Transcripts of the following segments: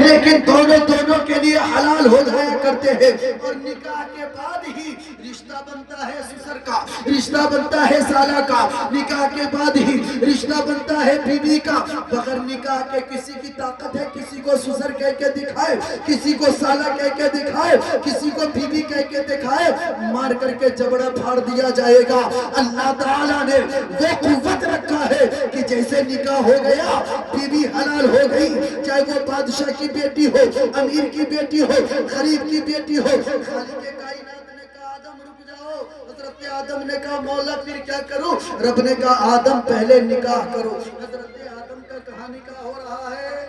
لیکن دونوں کے لیے حلال ہو جایا کرتے ہیں، اور نکاح کے بعد ہی رشتہ بنتا ہے سسر کا، رشتہ بنتا ہے سالہ کا، نکاح کے بعد ہی رشتہ بنتا ہے بیوی کا۔ بغیر نکاح کے کسی کی طاقت ہے کسی کو سسر کہہ کے دکھائے، کسی کو سالہ کہہ کے دکھائے، کسی کو بیوی کہہ کے دکھائے، مار کر کے جبڑا پھاڑ دیا جائے گا۔ اللہ تعالیٰ نے وہ قوت رکھا ہے کہ جیسے نکاح ہو گیا بیوی حلال ہو گئی، چاہے وہ بادشاہ کی بیٹی ہو، امیر کی بیٹی ہو، غریب کی بیٹی ہو۔ خالق کائنات نے کہا آدم رک جاؤ، حضرت آدم نے کہا مولا پھر کیا کروں؟ رب نے کہا آدم پہلے نکاح کرو۔ حضرت آدم کا کہاں نکاح ہو رہا ہے؟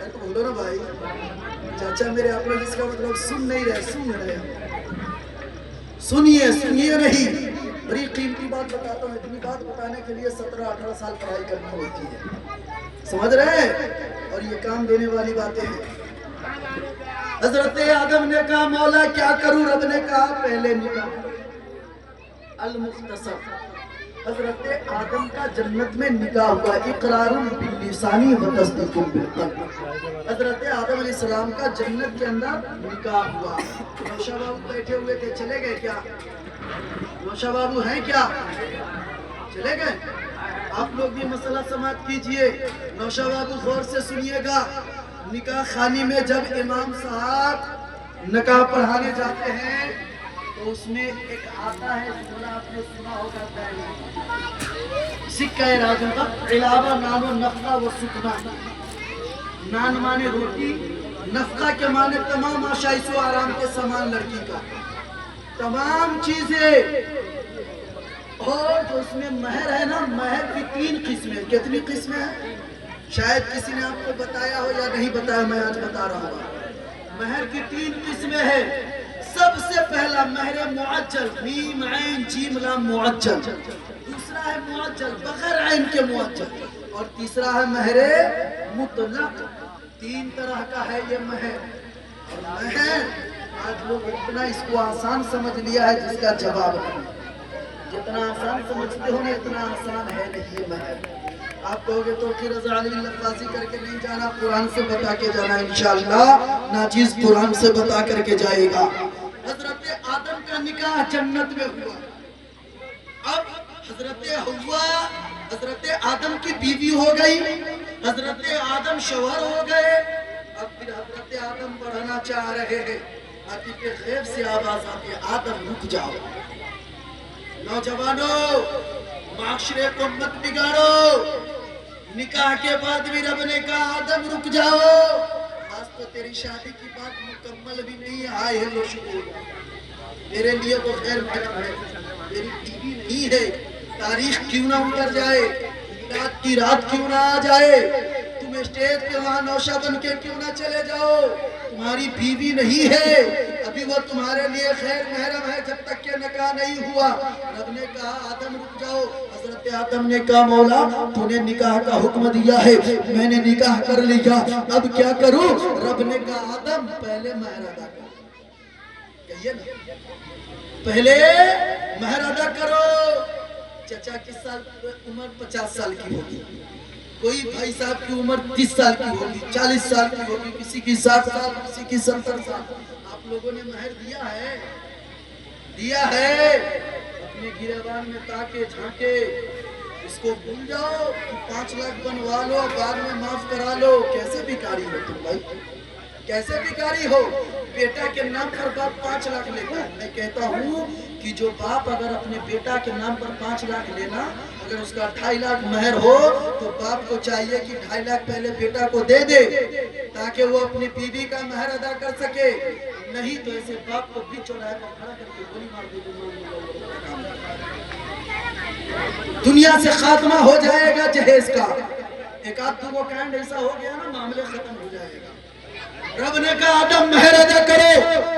تو بولو نا بھائی، چاچا میرے آپ لوگ اس کا مطلب سن نہیں رہے، سن رہے سنیے نہیں۔ بڑی قیمتی بات بتاتا ہوں، اتنی بات بتانے کے لیے 17-18 سال پڑھائی کرنی ہوتی ہے، سمجھ رہے ہیں؟ اور یہ کام دینے والی باتیں ہیں۔ حضرت آدم نے کہا مولا کیا کروں؟ رب نے کہا پہلے نکاح۔ المختصر، حضرت آدم کا جنت میں نکاح ہوا، اقرار باللسانی و تصدیق بالقلب۔ حضرت آدم علیہ السلام کا جنت کے اندر نکاح ہوا۔ نوشا بابو بیٹھے ہوئے تھے، چلے گئے کیا؟ نوشا بابو ہیں کیا؟ چلے گئے؟ آپ لوگ بھی مسئلہ سماعت کیجئے، نوشا بابو غور سے سنیے گا۔ نکاح خانی میں جب امام صاحب نکاح پڑھانے جاتے ہیں تو اس میں ایک آتا ہے، سنا آپ نے سنا ہوگا، سکہ راجوں کا علاوہ نان و نفقہ و سکنا۔ نان مانے روٹی، نفقہ کے مانے تمام آشائش و آرام کے سامان، لڑکی کا تمام چیزیں۔ اور جو اس میں مہر ہے نا، مہر کی 3 قسمیں۔ کتنی قسمیں ہیں؟ شاید کسی نے آپ کو بتایا ہو یا نہیں بتایا، میں آج بتا رہا ہوں۔ مہر کی 3 قسمیں ہیں۔ سب سے پہلا مہر معجل، میم عین جیم لام معجل۔ دوسرا ہے معجل بغیر عین کے معجل، اور تیسرا ہے مہر مطلق۔ 3 طرح کا ہے یہ مہر۔ اور مہر آج لوگ اتنا اس کو آسان سمجھ لیا ہے جس کا جواب نہیں۔ جتنا آسان سمجھتے ہو نا اتنا آسان ہے نہیں یہ مہر۔ آپ کہو گے تو پھر رضا علی لفاظی کر کے نہیں جانا، قرآن سے بتا کے جانا انشاءاللہ۔ ناچیز قرآن سے بتا کر کے جائے گا۔ حضرت آدم کا نکاح جنت میں ہوا۔ اب حضرت حوا حضرت آدم کی بیوی ہو گئی، حضرت آدم شوہر ہو گئے۔ اب پھر حضرت آدم بڑھنا چاہ رہے ہیں، عاطف غیب سے آواز آتی ہے آدم رک جاؤ۔ نوجوانوں، معاشرے کو مت بگاڑو۔ نکاح کے بعد بھی رب نے کہا آدم رک جاؤ۔ آج تو تیری شادی کی بات مکمل بھی نہیں آئے ہیں، لو شکر میرے لیے تو خیر ہے، میری بیوی نہیں ہے، تاریخ کیوں نہ اتر جائے، میلاد کی رات کیوں نہ آ جائے، تم اسٹیج پہ وہاں نوشہ بن کے کیوں نہ چلے جاؤ، تمہاری بیوی نہیں ہے، ابھی وہ تمہارے لیے خیر محرم ہے جب تک کہ نکاح نہیں ہوا۔ رب نے کہا آدم رک جاؤ۔ حضرت آدم نے کہا مولا تو نے نکاح کا حکم دیا ہے، میں نے نکاح کر لیا، اب کیا کروں؟ رب نے کہا آدم پہلے مہر ادا کر۔ کہیے نا، پہلے مہر ادا کرو۔ چچا کی عمر 50 سال کی ہوگی، کوئی بھائی صاحب کی عمر 30 سال کی ہوگی، 40 سال کی ہوگی، کسی کی 60 سال، کسی کی 70 سال۔ آپ لوگوں نے مہر دیا ہے اپنے گریبان میں تاکہ جھانکے، اس کو بھول جاؤ کہ 5 لاکھ بنوا لو بعد میں معاف کرا لو۔ کیسے بیکاری ہو تم بھائی، کیسے بیکاری ہو؟ بیٹا کے نام پر باپ 5 لاکھ لیتا ہے۔ میں کہتا ہوں کہ جو باپ اگر اپنے بیٹا کے نام پر 5 لاکھ لینا، اگر اس کا 2.5 لاکھ مہر ہو تو باپ کو چاہیے کہ 2.5 لاکھ پہلے بیٹا کو دے دے تاکہ وہ اپنی بیوی کا مہر ادا کر سکے، نہیں تو ایسے باپ کو بھی چوراہے پر کھڑا کر کے گولی مار دے۔ دنیا سے خاتمہ ہو جائے گا جہیز کا، ایک آدھ دو کینڈ ایسا ہو گیا نا معاملے ختم ہو جائے گا۔ رب نے کہا آدم مہر ادا کرو،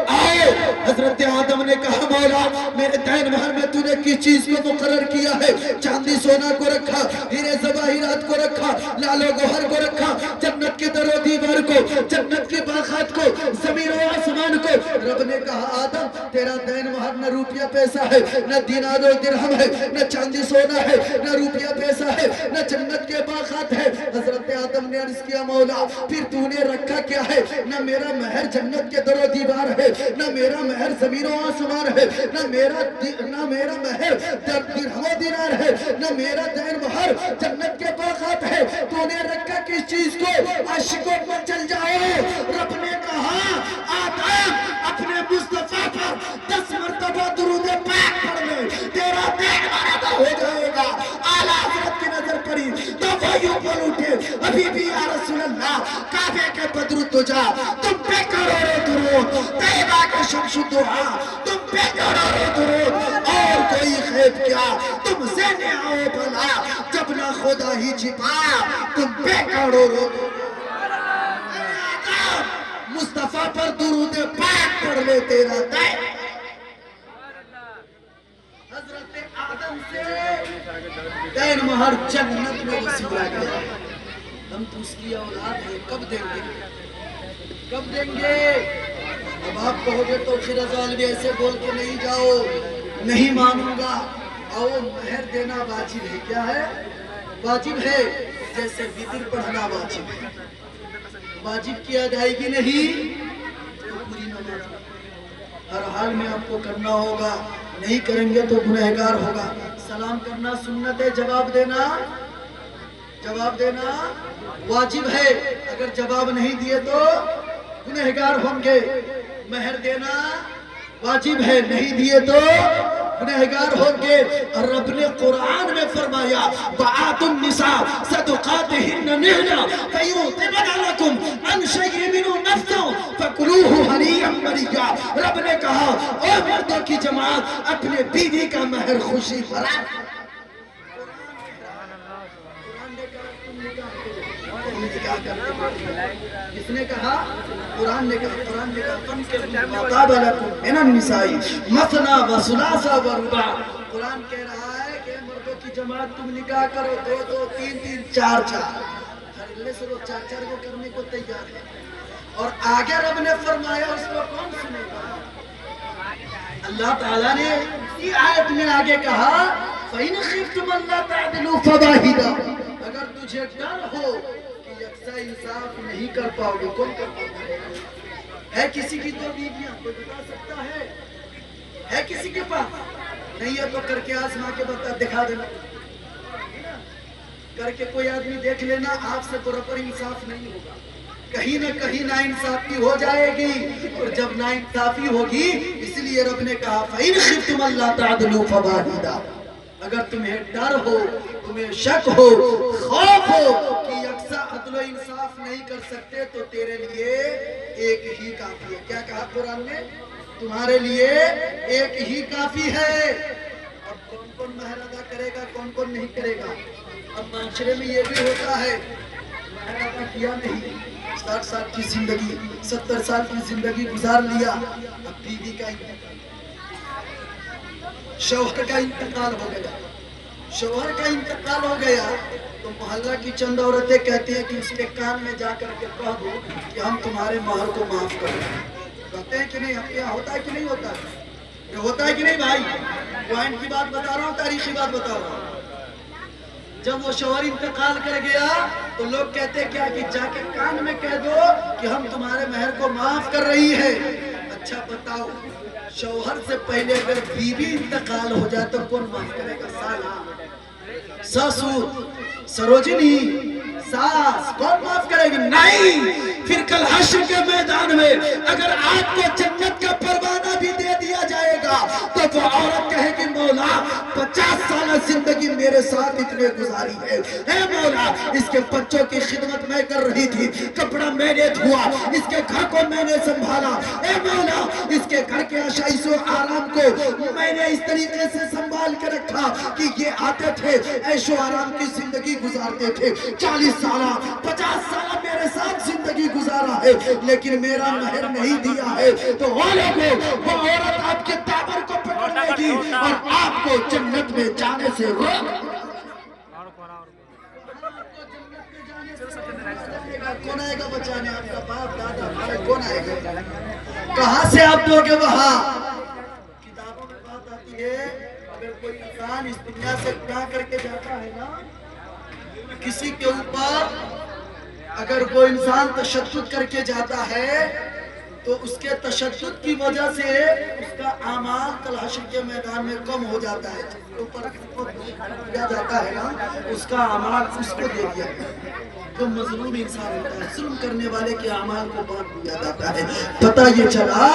آؤ۔ حضرت آدم نے کہا مولا میرے دین مہر میں تو نے کس چیز کو مقرر کیا ہے؟ چاندی سونا کو رکھا، ہیرے زواہرات کو رکھا، لال و گوہر کو رکھا، جنت کے در و دیوار کو، جنت کے باغات کو، زمین و آسمان کو۔ رب نے کہا آدم تیرا دین مہر نہ روپیہ پیسہ ہے، نہ دینار و درہم ہے، نہ چاندی سونا ہے، نہ روپیہ پیسہ ہے، نہ جنت کے باغات ہے۔ حضرت آدم نے عرض کیا مولا پھر تو نے رکھا کیا ہے؟ نہ میرا مہر جنت کے در و دیوار ہے، نہ میرا مہر زمین و آسمان ہے، نہ میرا مہر درہم و دینار ہے، نہ میرا دین مہر جنت کے باغات ہے، تو نے رکھا کس چیز کو؟ عاشقوں پر چل جاؤ۔ رب نے کہا آدم اپنے مصطفیٰ پر 10 مرتبہ درود پاک پڑھ لے، تیرا دین مرادہ ہو جائے گا۔ اعلیٰ حضرت کی نظر پڑی تو وہ یوں بول اٹھے ابھی بھی یا رسول اللہ کعبے کے بدر تجا تم پہ کروڑوں درود، طیبہ کے شمس دعا تم پہ کروڑوں درود، اور کوئی خیب کیا تم سے نہ آؤ بھلا جب نہ خدا ہی چھپا تم پہ کروڑوں مصطفیٰ پر درود پاک پڑھ لے تیرا دین۔ حضرت آدم سے دین مہر جنت میں وسیلہ گیا، ہم تو اس کی اولاد ہیں، کب دیں گے؟ کب دیں گے؟ اب آپ کہو گے تو پھر ازال بھی ایسے بول کے نہیں جاؤ، نہیں مانوں گا۔ آؤ مہر دینا واجب ہے، کیا ہے؟ واجب ہے، جیسے وتر پڑھنا واجب ہے۔ واجب کی ادائیگی نہیں تو پوری نماز ہر حال میں آپ کو کرنا ہوگا، نہیں کریں گے تو گنہگار ہوگا۔ سلام کرنا سنت ہے، جواب دینا واجب ہے، اگر جواب نہیں دیے تو گنہگار ہوں گے۔ مہر دینا واجب ہے، نہیں دیے تو گنہگار ہوں گے۔ اور رب نے قرآن میں فرمایا وآتوا النساء صدقاتهن نحلا فیؤتمن لکم عن شیء منه نفسا فکلوه ہنیئا مریا۔ رب نے کہا اے مردوں کی جماعت اپنے بیوی کا مہر خوشی فرا۔ کس نے کہا؟ قرآن نے کہا فَانْكِحُوا مَا طَابَ لَكُم مِّنَ النِّسَاءِ مَثْنَىٰ وَثُلَاثَ وَرُبَاعَ۔ قرآن کہہ رہا ہے کہ مردوں کی جماعت تم نکاح کرو، 2 2 3 3 4 4، ہر اللہ سے وہ 4 4 کو کرنے کو تیار ہے۔ اور آگے رب نے فرمایا اس کو کون سنے گا؟ اللہ تعالیٰ نے اسی آیت میں آگے کہا فَإِنْ خِفْتُمْ أَلَّا تَعْدِلُوا فَوَاحِدًا۔ اگر تجھے ڈر ہو کہ یکساں انصاف نہیں کر پاؤ گے، کون کر پاؤ گے؟ ہے کسی کی 2 بیویاں؟ کوئی بتا سکتا ہے؟ ہے کسی کے پاس؟ نہیں ہے تو کر کے آزما کے دکھا دینا، کر کے کوئی آدمی دیکھ لینا، آپ سے برابر انصاف نہیں ہوگا، کہیں نہ کہیں نا انصافی ہو جائے گی۔ اور جب نا انصافی ہوگی اس لیے رب نے کہا فَإِنْ خِفْتُمْ أَلَّا تَعْدِلُوا فَوَاحِدًا۔ اگر تمہیں ڈر ہو، تمہیں شک ہو، خوف ہو کہ یکساں عدل و انصاف نہیں کر سکتے تو تیرے لیے ایک ہی کافی ہے۔ کیا کہا قرآن نے؟ تمہارے لیے ایک ہی کافی ہے۔ اب کون کون مہر ادا کرے گا، کون کون نہیں کرے گا؟ اب معاشرے میں یہ بھی ہوتا ہے مہر ادا کیا نہیں، 60 سال کی زندگی 70 سال کی زندگی گزار لیا، اب بیوی کا شوہر کا انتقال ہو گیا تو محلہ کی چند عورتیں کہتی ہیں کہ اس کے کان میں جا کر کے کہہ دو کہ ہم تمہارے مہر کو معاف کر دیں۔ کہتے ہیں کہ نہیں، ہم یہاں ہوتا ہے کہ نہیں ہوتا ہے؟ یہ ہوتا ہے کہ نہیں بھائی؟ پوائنٹ کی بات بتا رہا ہوں، تاریخی بات بتا رہا ہوں۔ جب وہ شوہر انتقال کر گیا تو لوگ کہتے کیا کہ جا کے کان میں کہہ دو کہ ہم تمہارے مہر کو معاف کر رہی ہے۔ اچھا بتاؤ، شوہر سے پہلے اگر بیوی انتقال ہو جائے تو کون معاف کرے گا؟ سالہ، سسر، سروجنی، ساس، کون معاف کرے گی؟ نہیں۔ پھر کل حشر کے میدان میں اگر آپ کو جنت کا پروانہ بھی دے دیا جائے گا تو وہ عورت کہے گی مولا 50 سالہ زندگی میرے ساتھ اتنے گزاری ہے، اے مولا اس کے بچوں کی خدمت میں کر رہی تھی، کپڑا میں نے دھوا، اس کے گھر کو میں نے سنبھالا، اے مولا اس کے گھر کے عشائش و آرام کو میں نے اس طریقے سے سنبھال کے رکھا کہ یہ آتے تھے عیش و آرام کی زندگی گزارتے تھے، 40 سالہ 50 سالہ میرے ساتھ زندگی گزارا ہے لیکن میرا مہر نہیں دیا ہے، تو وہ عورت آپ کے دامن کو پکڑ لے گی اور آپ کو جنت میں جانے سے روک۔ کون آئے گا بچانے؟ آپ کا باپ دادا بھائی کون آئے گا؟ کہاں سے آپ دو گے؟ وہاں کتابوں میں بات آتی ہے اگر کوئی انسان اس دنیا سے گناہ کر کے جاتا ہے نا، کسی کے اوپر اگر کوئی انسان تشدد کر کے جاتا ہے تو اس کے تشدد کی وجہ سے اس کا اعمال کل حشر کے میدان میں کم ہو جاتا ہے. اوپر دیا جاتا ہے نا اس کا اعمال اس کو دے دیا جو مظلوم انسان ہوتا ہے. ظلم کرنے والے کے اعمال کو بانٹ دیا جاتا ہے. پتہ یہ چلا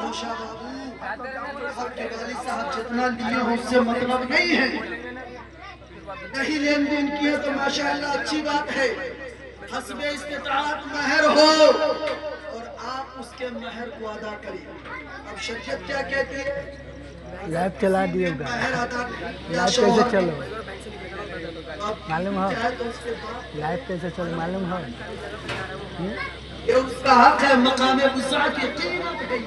نوشا بابو آپ کے والد صاحب جتنا لیے ہوں اس سے مطلب نہیں ہے. نہیں لین دین کیا تو ماشاءاللہ اچھی بات ہے. حسب استطاعت مہر ہو اور آپ اس کے مہر کو ادا کریں. اب شریعت کیا کہتی ہے؟ لائف چلا دیے گا. مہر ادا لائف کیسے چلو معلوم ہو؟ لائف کیسے چلو معلوم ہو؟ یہ اس کا حق ہے. مقام وسعت کی قیمت ہے.